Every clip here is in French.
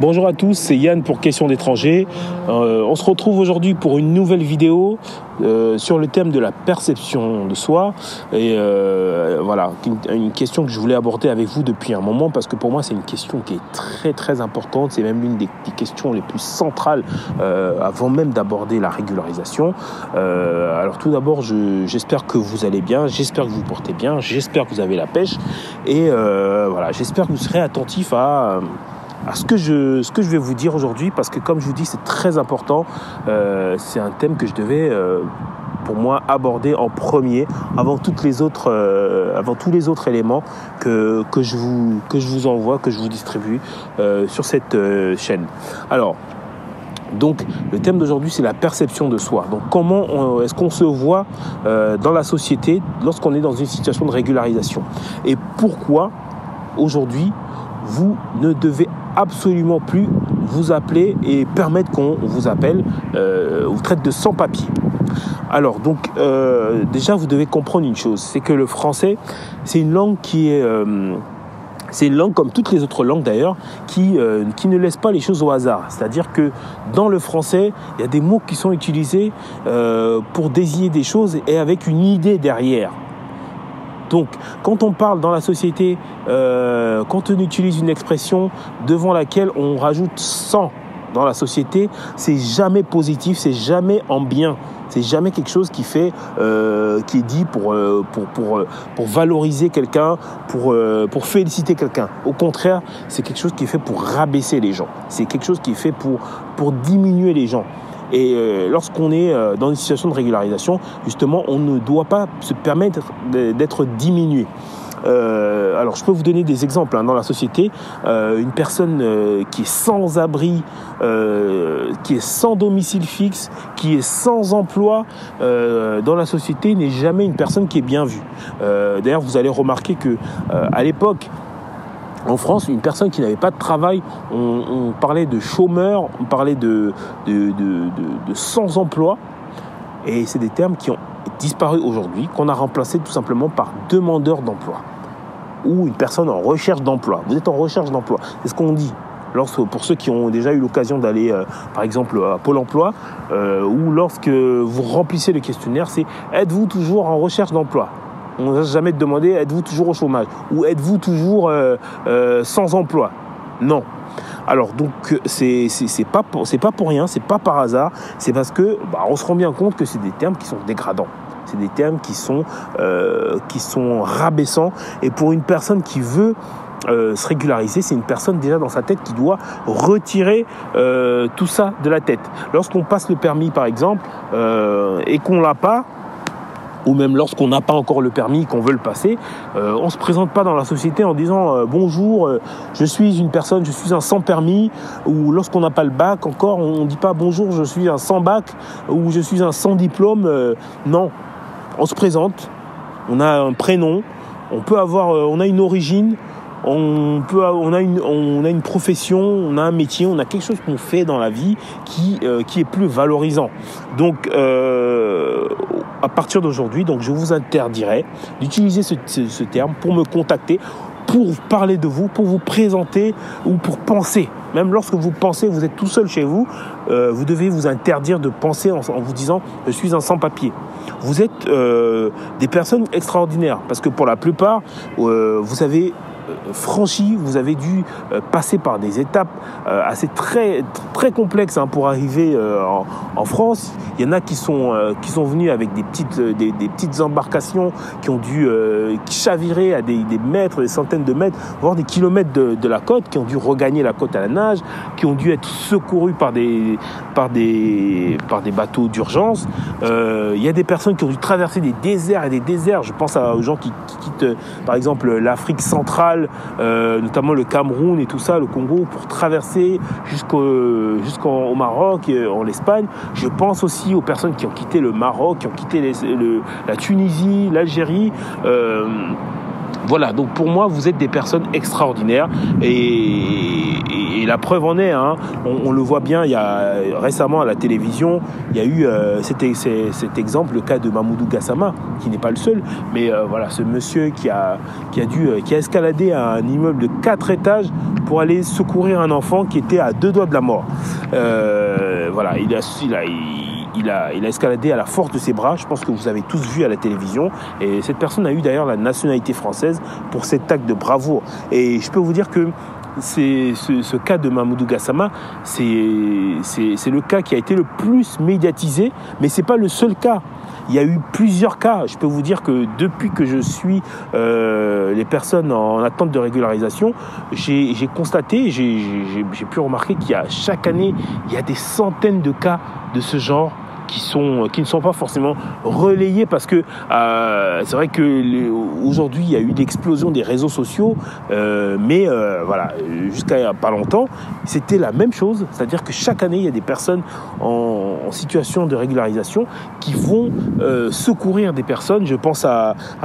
Bonjour à tous, c'est Yann pour Questions d'étrangers. On se retrouve aujourd'hui pour une nouvelle vidéo sur le thème de la perception de soi. Et voilà, une question que je voulais aborder avec vous depuis un moment parce que pour moi c'est une question qui est très très importante. C'est même l'une des questions les plus centrales avant même d'aborder la régularisation. Alors tout d'abord, j'espère que vous allez bien, j'espère que vous vous portez bien, j'espère que vous avez la pêche et voilà, j'espère que vous serez attentifs à ce que je vais vous dire aujourd'hui, parce que comme je vous dis, c'est très important. C'est un thème que je devais, pour moi, aborder en premier, avant tous les autres éléments que je vous envoie, que je vous distribue sur cette chaîne. Alors, donc, le thème d'aujourd'hui, c'est la perception de soi. Donc, comment est-ce qu'on se voit dans la société lorsqu'on est dans une situation de régularisation? Et pourquoi, aujourd'hui, vous ne devez absolument plus vous appeler et permettre qu'on vous appelle, vous traite de sans-papiers. Alors, donc, déjà, vous devez comprendre une chose, c'est que le français, c'est une langue qui est... c'est une langue, comme toutes les autres langues d'ailleurs, qui ne laisse pas les choses au hasard. C'est-à-dire que dans le français, il y a des mots qui sont utilisés pour désigner des choses et avec une idée derrière. Donc, quand on parle dans la société, quand on utilise une expression devant laquelle on rajoute « sans » dans la société, c'est jamais positif, c'est jamais en bien. C'est jamais quelque chose qui est dit pour valoriser quelqu'un, pour féliciter quelqu'un. Au contraire, c'est quelque chose qui est fait pour rabaisser les gens. C'est quelque chose qui est fait pour diminuer les gens. Et lorsqu'on est dans une situation de régularisation, justement, on ne doit pas se permettre d'être diminué. Alors, je peux vous donner des exemples dans la société. Une personne qui est sans abri, qui est sans domicile fixe, qui est sans emploi dans la société n'est jamais une personne qui est bien vue. D'ailleurs, vous allez remarquer que à l'époque, en France, une personne qui n'avait pas de travail, on parlait de chômeur, on parlait de sans-emploi. Et c'est des termes qui ont disparu aujourd'hui, qu'on a remplacés tout simplement par demandeur d'emploi. Ou une personne en recherche d'emploi. Vous êtes en recherche d'emploi. C'est ce qu'on dit. Pour ceux qui ont déjà eu l'occasion d'aller, par exemple, à Pôle emploi, ou lorsque vous remplissez le questionnaire, c'est « Êtes-vous toujours en recherche d'emploi ?» On ne va jamais te demander « Êtes-vous toujours au chômage ?» ou « Êtes-vous toujours sans emploi ?» Non. Alors, donc, c'est pas pour rien, c'est pas par hasard, c'est parce que on se rend bien compte que c'est des termes qui sont dégradants. C'est des termes qui sont rabaissants. Et pour une personne qui veut se régulariser, c'est une personne déjà dans sa tête qui doit retirer tout ça de la tête. Lorsqu'on passe le permis, par exemple, et qu'on l'a pas, ou même lorsqu'on n'a pas encore le permis, qu'on veut le passer, on ne se présente pas dans la société en disant bonjour, je suis une personne, je suis un sans permis, ou lorsqu'on n'a pas le bac encore, on ne dit pas bonjour, je suis un sans bac, ou je suis un sans diplôme. Non, on se présente, on a un prénom, on a une origine, on a une profession, on a un métier, on a quelque chose qu'on fait dans la vie qui est plus valorisant. Donc, à partir d'aujourd'hui, donc je vous interdirai d'utiliser ce terme pour me contacter, pour parler de vous, pour vous présenter ou pour penser. Même lorsque vous pensez, vous êtes tout seul chez vous, vous devez vous interdire de penser en vous disant « je suis un sans-papier ». Vous êtes des personnes extraordinaires parce que pour la plupart, vous avez franchi, vous avez dû passer par des étapes assez très, très complexes pour arriver en France. Il y en a qui sont venus avec des petites embarcations qui ont dû chavirer à des mètres, des centaines de mètres, voire des kilomètres de la côte, qui ont dû regagner la côte à la nage, qui ont dû être secourus par des bateaux d'urgence. Il y a des personnes qui ont dû traverser des déserts et des déserts. Je pense aux gens qui quittent, par exemple, l'Afrique centrale, notamment le Cameroun et tout ça, le Congo, pour traverser jusqu'au Maroc et en Espagne. Je pense aussi aux personnes qui ont quitté le Maroc, qui ont quitté la Tunisie, l'Algérie. Voilà, donc pour moi, vous êtes des personnes extraordinaires et Et la preuve en est, hein, on le voit bien, il y a récemment à la télévision, il y a eu cet exemple, le cas de Mamoudou Gassama, qui n'est pas le seul, mais voilà, ce monsieur qui a escaladé un immeuble de 4 étages pour aller secourir un enfant qui était à 2 doigts de la mort. Voilà, il a escaladé à la force de ses bras. Je pense que vous avez tous vu à la télévision. Et cette personne a eu d'ailleurs la nationalité française pour cet acte de bravoure. Et je peux vous dire que ce cas de Mamoudou Gassama, c'est le cas qui a été le plus médiatisé, mais c'est pas le seul cas. Il y a eu plusieurs cas. Je peux vous dire que depuis que je suis les personnes en attente de régularisation, j'ai constaté, j'ai pu remarquer qu'il y a chaque année, il y a des centaines de cas de ce genre qui ne sont pas forcément relayés parce que c'est vrai que aujourd'hui il y a eu l'explosion des réseaux sociaux, mais voilà, jusqu'à il y a pas longtemps c'était la même chose, c'est-à-dire que chaque année il y a des personnes en situation de régularisation qui vont secourir des personnes. Je pense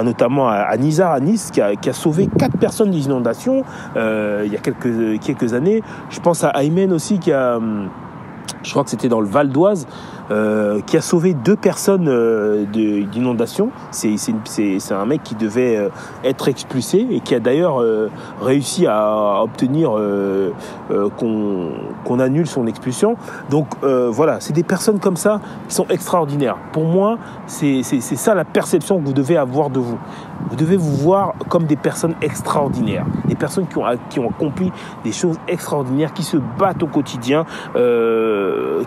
notamment à Nizar à Nice qui a sauvé 4 personnes des inondations il y a quelques années. Je pense à Aymen aussi je crois que c'était dans le Val d'Oise, qui a sauvé 2 personnes d'inondation. C'est un mec qui devait être expulsé et qui a d'ailleurs réussi à obtenir qu'on annule son expulsion. Donc voilà, c'est des personnes comme ça qui sont extraordinaires. Pour moi, c'est ça la perception que vous devez avoir de vous. Vous devez vous voir comme des personnes extraordinaires, des personnes qui ont accompli des choses extraordinaires, qui se battent au quotidien,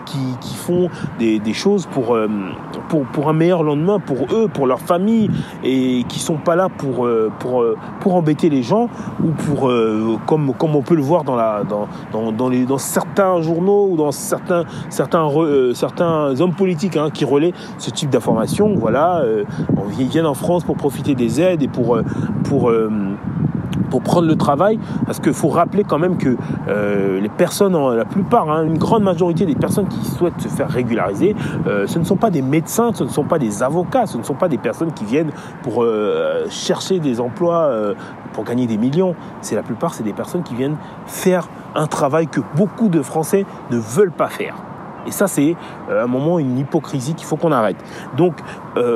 qui font des choses pour un meilleur lendemain, pour eux, pour leur famille, et qui sont pas là pour embêter les gens ou pour comme on peut le voir dans certains journaux ou dans certains hommes politiques qui relaient ce type d'informations. Voilà, ils viennent en France pour profiter des aides et pour prendre le travail, parce qu'il faut rappeler quand même que les personnes, la plupart, une grande majorité des personnes qui souhaitent se faire régulariser, ce ne sont pas des médecins, ce ne sont pas des avocats, ce ne sont pas des personnes qui viennent pour chercher des emplois pour gagner des millions. La plupart, c'est des personnes qui viennent faire un travail que beaucoup de Français ne veulent pas faire. Et ça, c'est à un moment une hypocrisie qu'il faut qu'on arrête. Donc,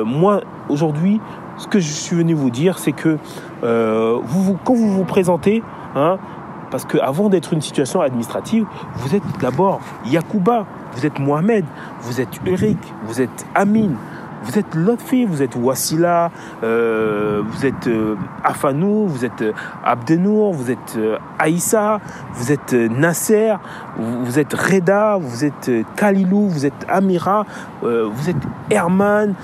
moi, aujourd'hui, ce que je suis venu vous dire, c'est que quand vous vous présentez, parce qu'avant d'être une situation administrative, vous êtes d'abord Yacouba, vous êtes Mohamed, vous êtes Eric, vous êtes Amine, vous êtes Lotfi, vous êtes Wassila, vous êtes Afanou, vous êtes Abdenour, vous êtes Aïssa, vous êtes Nasser, vous êtes Reda, vous êtes Kalilou, vous êtes Amira, vous êtes Herman.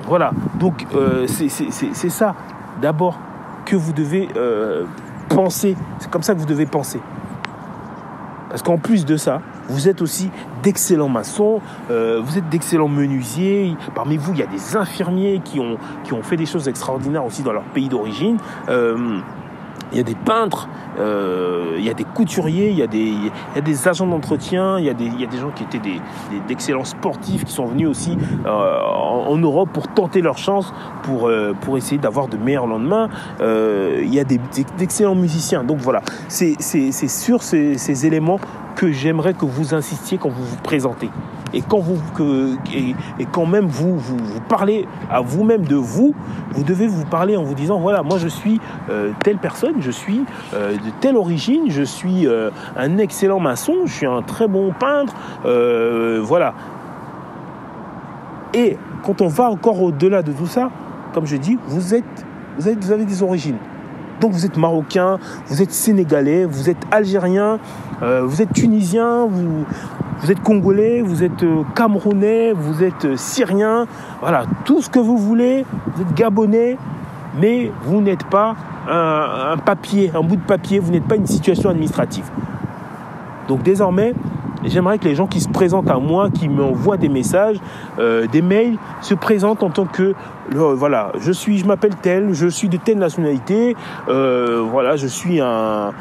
Voilà, donc c'est ça d'abord que vous devez penser. C'est comme ça que vous devez penser. Parce qu'en plus de ça, vous êtes aussi d'excellents maçons, vous êtes d'excellents menuisiers. Parmi vous, il y a des infirmiers qui ont fait des choses extraordinaires aussi dans leur pays d'origine. Il y a des peintres, il y a des couturiers, il y a des agents d'entretien, il y a des gens qui étaient d'excellents sportifs qui sont venus aussi en Europe pour tenter leur chance, pour essayer d'avoir de meilleurs lendemains. Il y a d'excellents musiciens. Donc voilà, c'est sur ces éléments que j'aimerais que vous insistiez quand vous vous présentez. Et quand même vous parlez à vous-même de vous, vous devez vous parler en vous disant, voilà, moi je suis telle personne, je suis de telle origine, je suis un excellent maçon, je suis un très bon peintre, voilà. Et quand on va encore au-delà de tout ça, comme je dis, vous avez des origines. Donc vous êtes marocain, vous êtes sénégalais, vous êtes algérien, vous êtes tunisien, vous êtes congolais, vous êtes camerounais, vous êtes syrien, voilà, tout ce que vous voulez, vous êtes gabonais, mais vous n'êtes pas un bout de papier, vous n'êtes pas une situation administrative. Donc désormais, j'aimerais que les gens qui se présentent à moi, qui m'envoient des messages, des mails, se présentent en tant que voilà, je m'appelle tel, je suis de telle nationalité, voilà, je suis un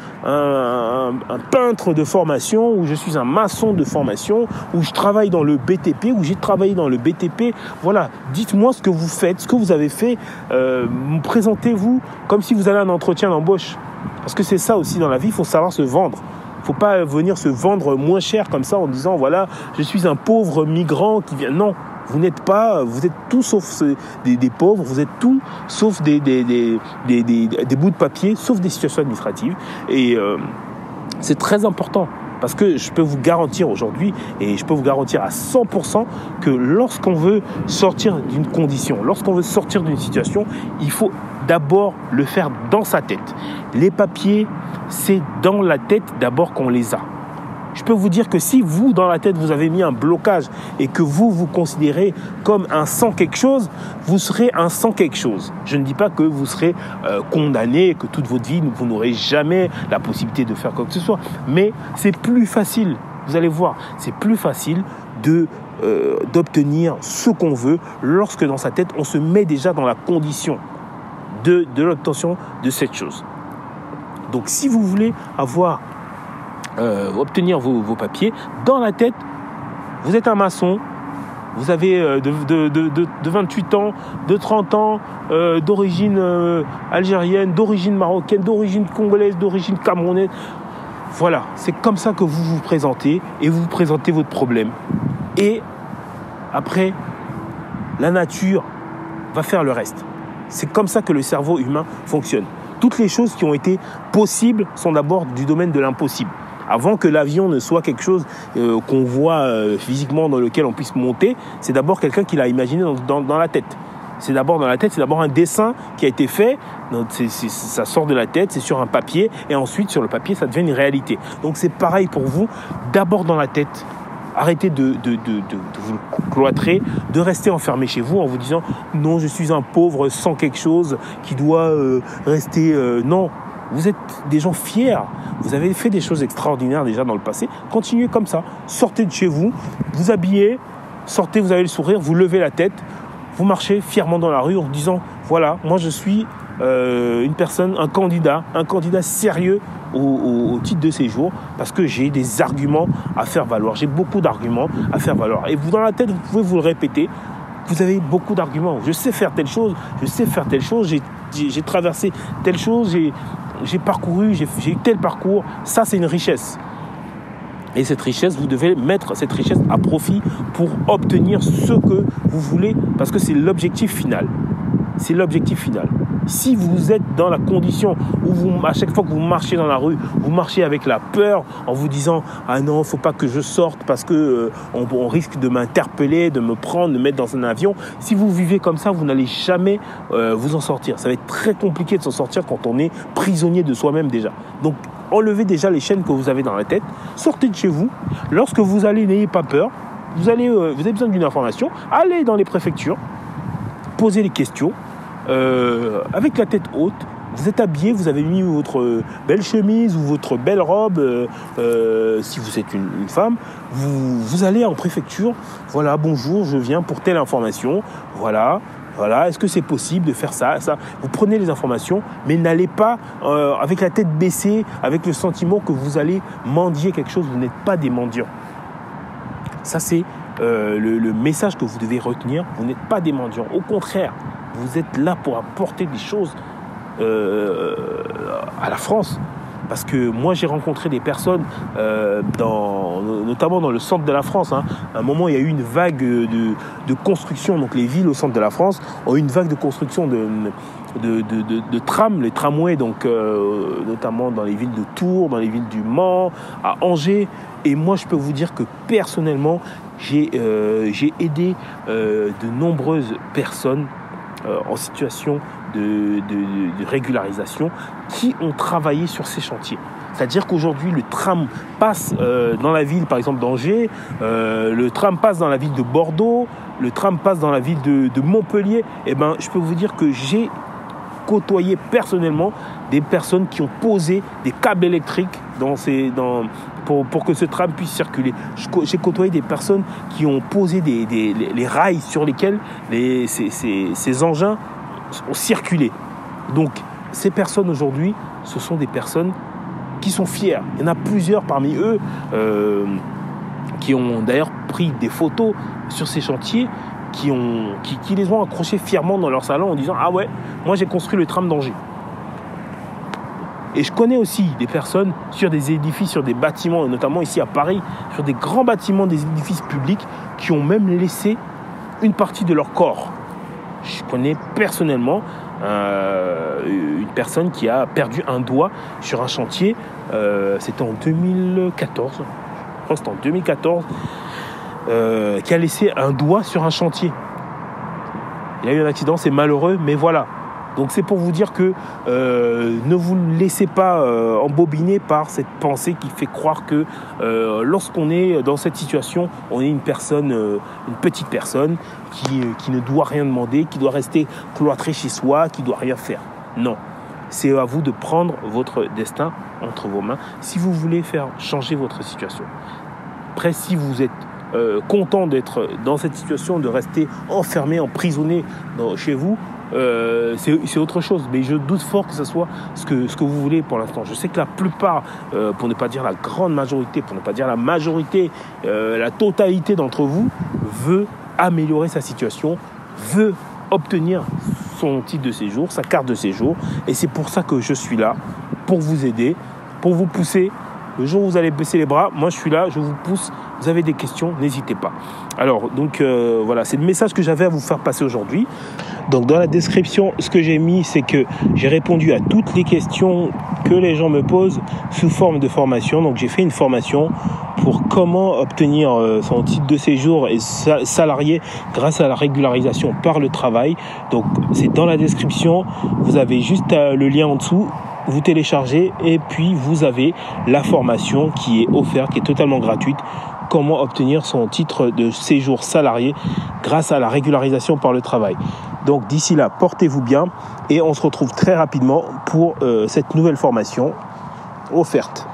peintre de formation, ou je suis un maçon de formation, ou je travaille dans le BTP, ou j'ai travaillé dans le BTP. Voilà, dites-moi ce que vous faites, ce que vous avez fait, présentez-vous comme si vous allez à un entretien d'embauche. Parce que c'est ça aussi dans la vie, il faut savoir se vendre. Il faut pas venir se vendre moins cher comme ça en disant voilà, je suis un pauvre migrant qui vient. Non, vous n'êtes pas, vous êtes tout sauf des pauvres, vous êtes tout sauf des bouts de papier, sauf des situations administratives. Et c'est très important. Parce que je peux vous garantir aujourd'hui, et je peux vous garantir à 100% que lorsqu'on veut sortir d'une condition, lorsqu'on veut sortir d'une situation, il faut d'abord le faire dans sa tête. Les papiers, c'est dans la tête d'abord qu'on les a. Je peux vous dire que si vous, dans la tête, vous avez mis un blocage et que vous vous considérez comme un sans quelque chose, vous serez un sans quelque chose. Je ne dis pas que vous serez condamné, que toute votre vie, vous n'aurez jamais la possibilité de faire quoi que ce soit. Mais c'est plus facile, vous allez voir, c'est plus facile d'obtenir ce qu'on veut lorsque dans sa tête, on se met déjà dans la condition de l'obtention de cette chose. Donc si vous voulez obtenir vos papiers, dans la tête, vous êtes un maçon, vous avez de 28 ans, de 30 ans, d'origine algérienne, d'origine marocaine, d'origine congolaise, d'origine camerounaise. Voilà, c'est comme ça que vous vous présentez et vous présentez votre problème. Et après, la nature va faire le reste. C'est comme ça que le cerveau humain fonctionne. Toutes les choses qui ont été possibles sont d'abord du domaine de l'impossible. Avant que l'avion ne soit quelque chose qu'on voit physiquement dans lequel on puisse monter, c'est d'abord quelqu'un qui l'a imaginé dans la tête. C'est d'abord dans la tête, c'est d'abord un dessin qui a été fait, donc ça sort de la tête, c'est sur un papier, et ensuite sur le papier, ça devient une réalité. Donc c'est pareil pour vous, d'abord dans la tête. Arrêtez de vous cloîtrer, de rester enfermé chez vous en vous disant « Non, je suis un pauvre sans quelque chose qui doit rester... » Non, vous êtes des gens fiers. Vous avez fait des choses extraordinaires déjà dans le passé. Continuez comme ça. Sortez de chez vous, vous habillez, sortez, vous avez le sourire, vous levez la tête, vous marchez fièrement dans la rue en vous disant « Voilà, moi je suis une personne, un candidat sérieux au titre de séjour parce que j'ai des arguments à faire valoir. J'ai beaucoup d'arguments à faire valoir. » Et vous, dans la tête, vous pouvez vous le répéter. Vous avez beaucoup d'arguments. Je sais faire telle chose, je sais faire telle chose, j'ai traversé telle chose, j'ai parcouru, j'ai eu tel parcours. Ça, c'est une richesse. Et cette richesse, vous devez mettre cette richesse à profit pour obtenir ce que vous voulez parce que c'est l'objectif final. C'est l'objectif final. Si vous êtes dans la condition où à chaque fois que vous marchez dans la rue, vous marchez avec la peur en vous disant « Ah non, il ne faut pas que je sorte parce qu'on risque de m'interpeller, de me prendre, de me mettre dans un avion. » Si vous vivez comme ça, vous n'allez jamais vous en sortir. Ça va être très compliqué de s'en sortir quand on est prisonnier de soi-même déjà. Donc, enlevez déjà les chaînes que vous avez dans la tête. Sortez de chez vous. Lorsque vous allez, n'ayez pas peur. Vous avez besoin d'une information. Allez dans les préfectures. Posez les questions. Avec la tête haute, vous êtes habillé, vous avez mis votre belle chemise ou votre belle robe, si vous êtes une femme, vous allez en préfecture, voilà, bonjour, je viens pour telle information, voilà, est-ce que c'est possible de faire ça? Vous prenez les informations, mais n'allez pas avec la tête baissée, avec le sentiment que vous allez mendier quelque chose, vous n'êtes pas des mendiants. Ça, c'est le message que vous devez retenir, vous n'êtes pas des mendiants, au contraire. Vous êtes là pour apporter des choses à la France. Parce que moi, j'ai rencontré des personnes, notamment dans le centre de la France. Hein. À un moment, il y a eu une vague de construction. Donc, les villes au centre de la France ont eu une vague de construction de trams, les tramways, donc, notamment dans les villes de Tours, dans les villes du Mans, à Angers. Et moi, je peux vous dire que personnellement, j'ai aidé de nombreuses personnes en situation de régularisation qui ont travaillé sur ces chantiers. C'est-à-dire qu'aujourd'hui, le tram passe dans la ville, par exemple, d'Angers, le tram passe dans la ville de Bordeaux, le tram passe dans la ville de Montpellier. Eh ben, je peux vous dire que j'ai côtoyé personnellement des personnes qui ont posé des câbles électriques pour que ce tram puisse circuler. J'ai côtoyé des personnes qui ont posé les rails sur lesquels ces engins ont circulé. Donc, ces personnes aujourd'hui, ce sont des personnes qui sont fiers. Il y en a plusieurs parmi eux qui ont d'ailleurs pris des photos sur ces chantiers, qui les ont accrochés fièrement dans leur salon en disant « Ah ouais, moi j'ai construit le tram d'Angers. » Et je connais aussi des personnes sur des édifices, sur des bâtiments, et notamment ici à Paris, sur des grands bâtiments, des édifices publics, qui ont même laissé une partie de leur corps. Je connais personnellement une personne qui a perdu un doigt sur un chantier. C'était en 2014. Je crois que c'était en 2014. Qui a laissé un doigt sur un chantier. Il y a eu un accident, c'est malheureux, mais voilà. Donc c'est pour vous dire que ne vous laissez pas embobiner par cette pensée qui fait croire que lorsqu'on est dans cette situation, on est une personne, une petite personne qui ne doit rien demander, qui doit rester cloîtrée chez soi, qui ne doit rien faire. Non, c'est à vous de prendre votre destin entre vos mains si vous voulez faire changer votre situation. Après, si vous êtes content d'être dans cette situation, de rester enfermé, emprisonné chez vous, c'est autre chose. Mais je doute fort que ce soit ce que vous voulez pour l'instant. Je sais que la plupart, pour ne pas dire la grande majorité, pour ne pas dire la majorité, la totalité d'entre vous veut améliorer sa situation, veut obtenir son titre de séjour, sa carte de séjour. Et c'est pour ça que je suis là, pour vous aider, pour vous pousser. Le jour où vous allez baisser les bras, moi je suis là, je vous pousse. Vous avez des questions, n'hésitez pas. Alors, donc voilà, c'est le message que j'avais à vous faire passer aujourd'hui. Donc dans la description, ce que j'ai mis, c'est que j'ai répondu à toutes les questions que les gens me posent sous forme de formation. Donc j'ai fait une formation pour comment obtenir son titre de séjour et salarié grâce à la régularisation par le travail. Donc c'est dans la description, vous avez juste le lien en dessous. Vous téléchargez et puis vous avez la formation qui est offerte, qui est totalement gratuite. Comment obtenir son titre de séjour salarié grâce à la régularisation par le travail. Donc d'ici là, portez-vous bien et on se retrouve très rapidement pour cette nouvelle formation offerte.